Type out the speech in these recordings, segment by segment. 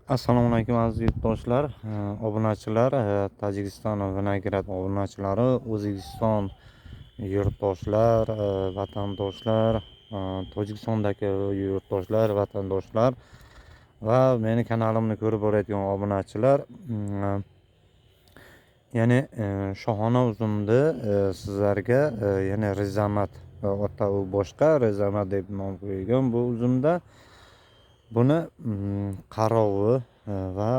Assalomu alaykum aziz yurtdoshlar, obunachilar, Tojikiston vinograt obunachilari, O'zbekiston yurtdoshlar, vatandoshlar, Tojikistondagi yurtdoshlar, vatandoshlar va meni kanalimni ko'rib borayotgan obunachilar. Ya'ni shohona uzumni sizlarga yana Rizamat ota u boshqa Rizamat deb nom qo'yilgan bu uzumda. Buni qarovi va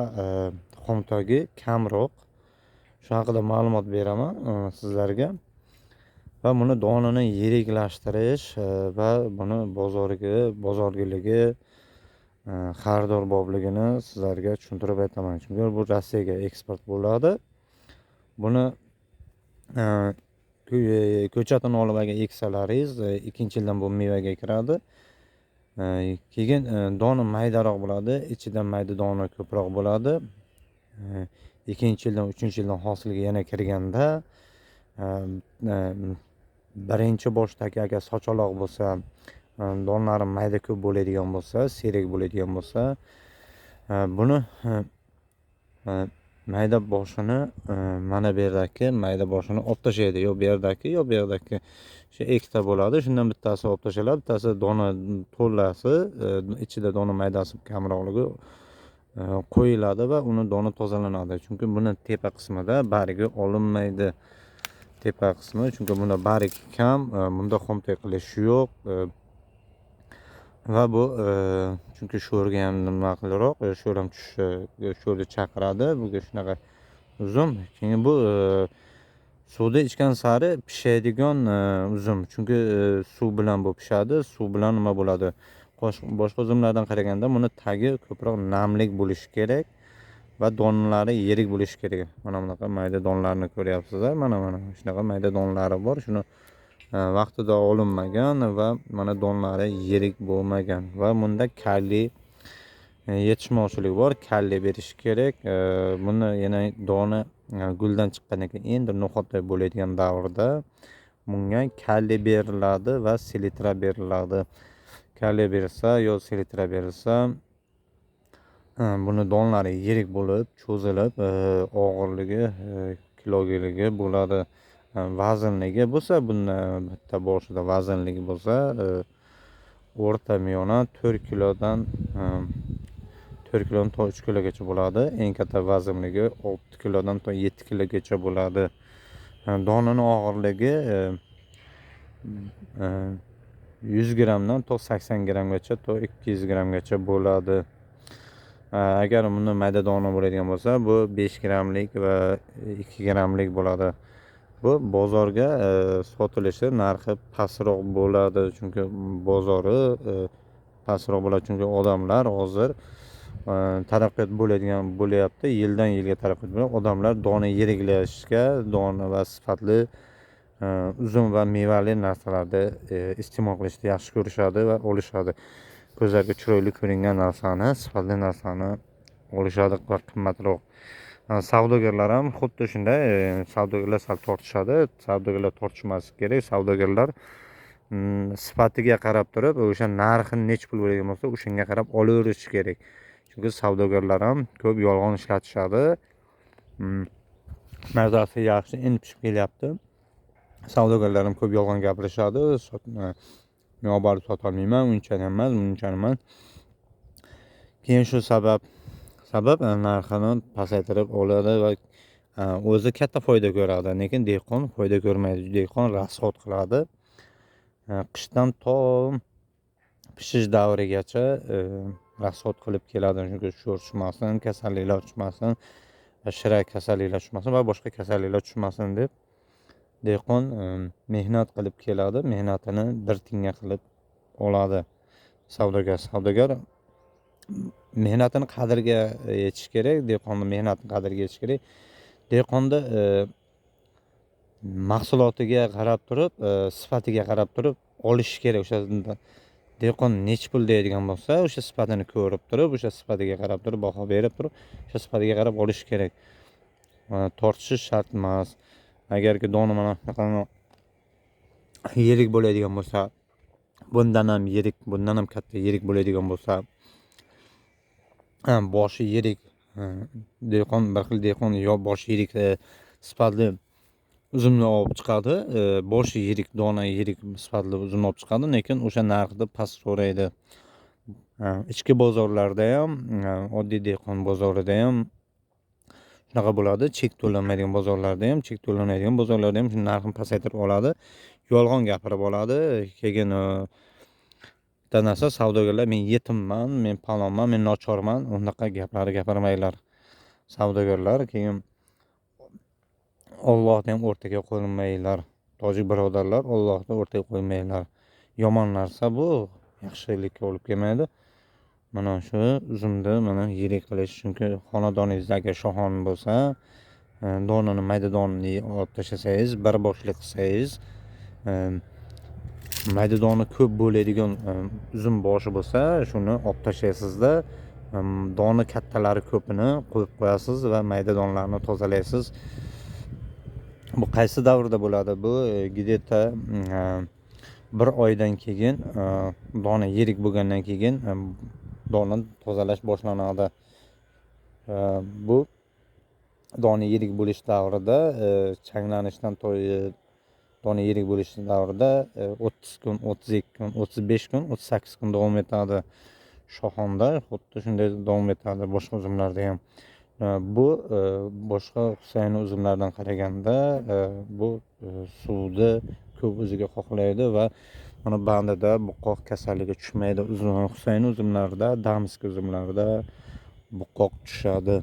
xomtogi kamroq. Shu haqida ma'lumot beraman sizlarga. Va buni donini yiriklashtirish va buni bozorgiligi, xaridorborligini sizlarga tushuntirib aytaman. Chunki bu Rossiyaga eksport bo'ladi. Buni ko'chatini olib agar eksalaringiz, ikkinchi yildan bu mevaga kiradi. Keyin doni maydaroq bo'ladi, ichidan mayda doni ko'proq bo'ladi. Ikkinchi yildan, uchinchi yildan hosilga yana kirganda birinchi boshdagi agar sochaloq bo'lsa, donlari mayda ko'p bo'ladigan bo'lsa, serik bo'ladigan bo'lsa, buni mayda boshini mana bu yerdagi mayda boshini olib tashlaydi. Yo bu yerdagi shu ikkita bo'ladi. Shundan bittasi olib tashaladi, bittasi dona to'lasi, ichida dona maydasi kamroqligi qo'yiladi va uni dona tozalanadi. Chunki buni tepa qismida bargi olinmaydi. Tepa qismi, chunki bunda barik kam, bunda xomtok qilish yo'q. Va bu chunki sho'rga ham nima qilroq, sho'r ham tushishi, sho'rni chaqiradi. Bu shunaqa uzum. Keyin bu suvda ichgan sari pishadigan uzum. Chunki suv bilan bu pishadi, suv bilan nima bo'ladi? Boshqa uzumlardan qaraganda buni tagi ko'proq namlik bo'lishi kerak va donlari yirik bo'lishi kerak. Mana bunaqa mayda donlarni ko'ryapsizlar. Mana shunaqa mayda donlari bor. Shuni vaqtida olinmagan va mana donlari yirik bo'lmagan va bunda kaliy yetishmovchilik bor. Kaliy berish kerak. Buni yana dona guldan chiqqandan keyin endi no'xatday bo'ladigan davrda bunga kaliy beriladi va selitra beriladi. Kaliy berilsa yo selitra berilsa, buni donlari yirik bo'lib, cho'zilib, og'irligi, kilogiligi bo'ladi. Vaznligi bo'lsa, bunda bitta boshida vaznligi bo'lsa, o'rta miyona 4 kilodan to 3 kilogacha bo'ladi. Eng katta vaznligi 6 kilodan to 7 kilogacha bo'ladi. Donini og'irligi 100 grammdan to 80 grammgacha to 200 grammgacha bo'ladi. Agar buni mayda dona bo'ladigan bo'lsa, bu 5 grammlik va 2 grammlik bo'ladi. Bu bozorga sotilishi narxi pastroq bo'ladi. Chunki bozori pastroq bo'ladi. Chunki odamlar hozir taraqqiyot bo'lyapti. Yildan yilga taraqqiyot bo'ladi. Odamlar dona yiriklashga, dona va sifatli uzum va mevali narsalarni iste'mol qilishni yaxshi ko'rishadi va olishadi. Ko'zlarga chiroyli ko'ringan narsani, sifatli narsani olishadi va qimmatroq. Savdogarlar ham xuddi shunday, savdogarlar sal tortishadi. Savdogarlar tortishmasligi kerak. Savdogarlar sifatiga qarab turib, o'sha narxi nech pul bo'lgan bo'lsa, o'shanga qarab olaverish kerak. Chunki savdogarlar ham ko'p yolg'on ishlatishadi. Mazasi yaxshi, endi pishib kelyapti. Savdogarlar ham ko'p yolg'on gapirishadi. Men olib borib sotolmayman, unchani emas, bunchani emas. Keyin shu sabab narxini pasaytirib oladi va o'zi katta foyda ko'radi. Lekin dehqon foyda ko'rmaydi. Dehqon rasxod qiladi. Qishdan to pishish davrigacha rasxod qilib keladi. Chunki sho'r tushmasin, kasalliklar tushmasin, shirak kasalliklar tushmasin va boshqa kasalliklar tushmasin deb dehqon mehnat qilib keladi. Mehnatini bir tinga qilib oladi. Savdogar mehnatini qadriga yetish kerak. Dehqonning mehnatini qadriga yetish kerak. Dehqonni mahsulotiga qarab turib, sifatiga qarab turib olish kerak. O'sha dehqon nech pul deydigan bo'lsa, o'sha sifatini ko'rib turib, o'sha sifatiga qarab turib, baho berib turib, o'sha sifatiga qarab olish kerak. Tortishish shart emas. Agarki dona mana bunaqa yirik bo'ladigan bo'lsa, bundan ham yirik, bundan ham katta yirik bo'ladigan bo'lsa, boshi yirik dehqon, bir xil dehqon yo boshi yirik sifatli uzumni olib chiqadi. Boshi yirik, dona yirik sifatli uzumni olib chiqadi, lekin o'sha narxni past so'raydi. Ichki bozorlarda ham, oddiy dehqon bozorida ham shunaqa bo'ladi. Chek to'lanmaydigan bozorlarda ham, chek to'lanadigan bozorlarda ham shu narxni pasaytirib oladi. Yolg'on gapirib oladi. Keyin bitta narsa, savdogarlar men yetimman, men palonman, men nochorman, unaqa gaplarni gapirmaydilar savdogarlar. Keyin Allohni ham o'rtaga qo'ymaydilar. Tojik birodarlar Allohni o'rtaga qo'ymaydilar. Yomon narsa bu, yaxshilikka olib kelmaydi. Mana shu uzumni mana yirik qilish, chunki xonadoningizda agar shoxon bo'lsa, donani mayda donini olib tashlasangiz, bir boshli qilsangiz, mayda doni ko'p bo'ladigan uzum boshi bo'lsa, shuni olib tashlaysiz-da, doni kattalari ko'pini qo'yib qo'yasiz va mayda donlarni tozalaysiz. Bu qaysi davrda bo'ladi? Bu где-то bir oydan keyin, dona yirik bo'lgandan keyin donani tozalash boshlanadi. Bu dona yirik bo'lish davrida, changlanishdan dona yirik bo'lish davrida 30 kun, 32 kun, 35 kun, 38 kun davom etadi. Shoxonda xuddi shunday davom etadi, boshqa uzumlarda ham. Bu boshqa Husayn uzumlardan qaraganda bu suvni ko'p o'ziga qoqlaydi va mana bandida buqoq kasalligi tushmaydi. Husayn uzumlarida, Damsk uzumlarida buqoq tushadi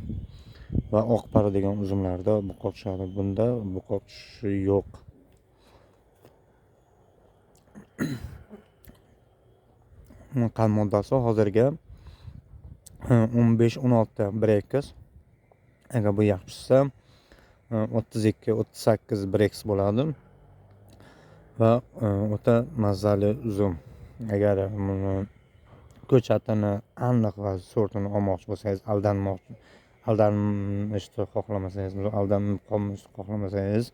va oqpara degan uzumlarda buqoq tushadi. Bunda buqoq tushishi yo'q. Qand moddasi hozirga 15-16 Brex. Agar bu yaxshisi 32-38 Brex bo'ladi va o'ta mazali uzum. Agar ko'chatini aniq va sortini olmoqchi bo'lsangiz, aldanishni xohlamasangiz, aldanib qolishni xohlamasangiz,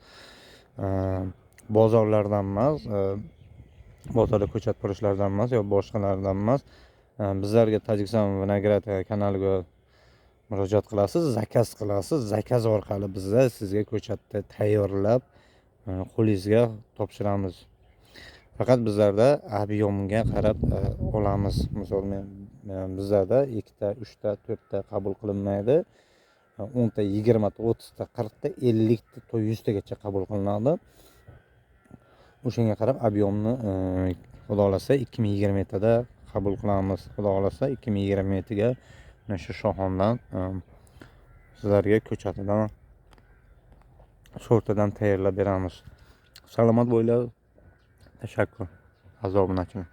bozorlardan emas, bozorda ko'chat purishlaridan emas yo boshqalardan emas, bizlarga Tojikiston Vinograt kanaliga murojaat qilasiz, zakaz qilasiz. Zakaz orqali bizlar sizga ko'chatni tayyorlab qo'lingizga topshiramiz. Faqat bizlarda ob'yomga qarab olamiz. Misol bizlarda 2 ta, 3 ta, 4 ta qabul qilinmaydi. 10 ta, 20 ta, 30 ta, 40 ta, 50 ta, 100 tagacha qabul qilinadi. O'shanga qarab ob'yomni xudo xolasa 2020 da qabul qilamiz. Xudo xolasa 2020 ga mana shu shoxondan sizlarga ko'chatidan, sortidan tayyorlab beramiz. Salomat bo'linglar. Tashakkur. Azob obunachiman.